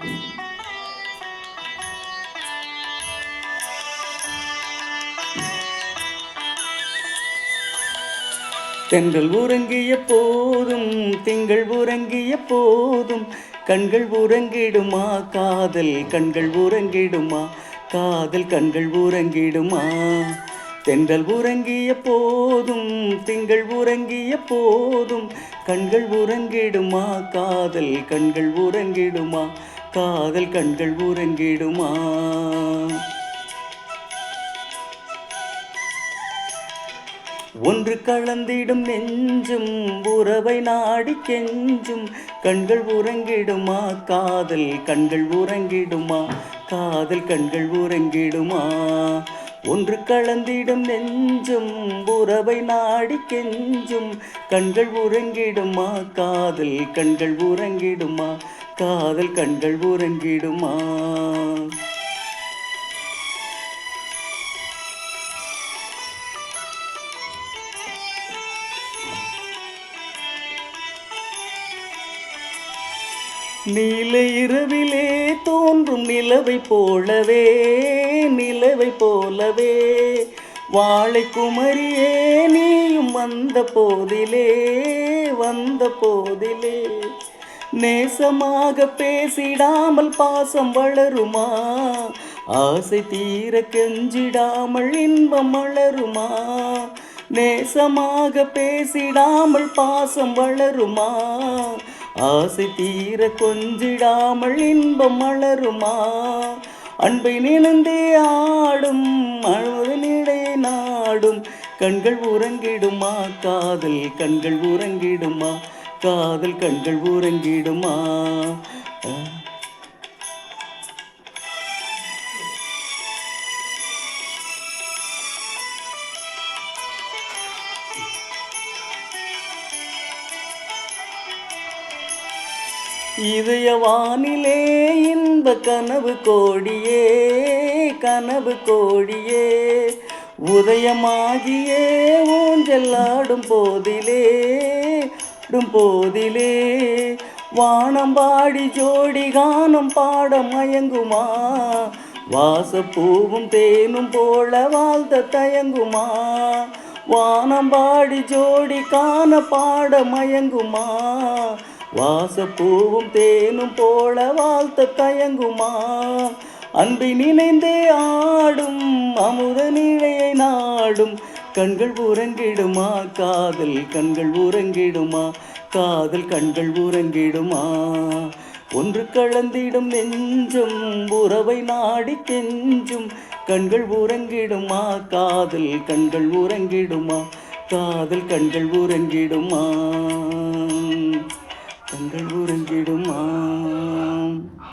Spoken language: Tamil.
தென்றல் உறங்கிய போதும் திங்கள் உறங்கிய போதும் கண்கள் உறங்கிடுமா காதல் கண்கள் உறங்கிடுமா காதல் கண்கள் உறங்கிடுமா. தென்றல் உறங்கிய போதும் திங்கள் உறங்கிய போதும் கண்கள் உறங்கிடுமா காதல் கண்கள் உறங்கிடுமா காதல் கண்கள் உறங்கிடுமா. ஒன்று கலந்திடும் நெஞ்சும் உறவை நாடி கெஞ்சும் கண்கள் உறங்கிடுமா காதல் கண்கள் உறங்கிடுமா காதல் கண்கள் உறங்கிடுமா. ஒன்று கலந்திடும் நெஞ்சும் உறவை நாடி கெஞ்சும் கண்கள் உறங்கிடுமா காதல் கண்கள் உறங்கிடுமா காதல் கண்கள் உறங்கிடுமா. நீல இரவிலே தோன்றும் நிலவை போலவே நிலவை போலவே வாழை குமரியே நீயும் வந்த போதிலே வந்த போதிலே நேசமாக பேசிடாமல் பாசம் வளருமா ஆசை தீர கெஞ்சிடாமல் இன்பம் வளருமா. நேசமாக பேசிடாமல் பாசம் வளருமா ஆசை தீர கொஞ்சிடாமல் இன்பம் மலருமா. அன்பை நினைந்தே ஆடும் அழுவதனிடையே நாடும் கண்கள் உறங்கிடுமா காதல் கண்கள் உறங்கிடுமா காதல் கண்கள் உறங்கிடுமா. இதய வானிலே இன்ப கனவு கோடியே கனவு கோடியே உதயமாகியே ஊஞ்சல் ஆடும் போதிலே போதிலே வானம் பாடி ஜோடி கானம் பாட மயங்குமா வாசப்பூவும் தேனும் போல வாழ்த்த தயங்குமா. வானம் பாடி ஜோடி காண பாட மயங்குமா வாசப்பூவும் தேனும் போல வாழ்த்த தயங்குமா. அன்பை நினைந்தே ஆடும் அமுத நிலையை நாடும் கண்கள் உறங்கிடுமா காதல் கண்கள் உறங்கிடுமா காதல் கண்கள் உறங்கிடுமா. ஒன்று கலந்திடும் நெஞ்சும் உறவை நாடி கெஞ்சும் கண்கள் உறங்கிடுமா காதல் கண்கள் உறங்கிடுமா காதல் கண்கள் உறங்கிடுமா கண்கள் உறங்கிடுமா.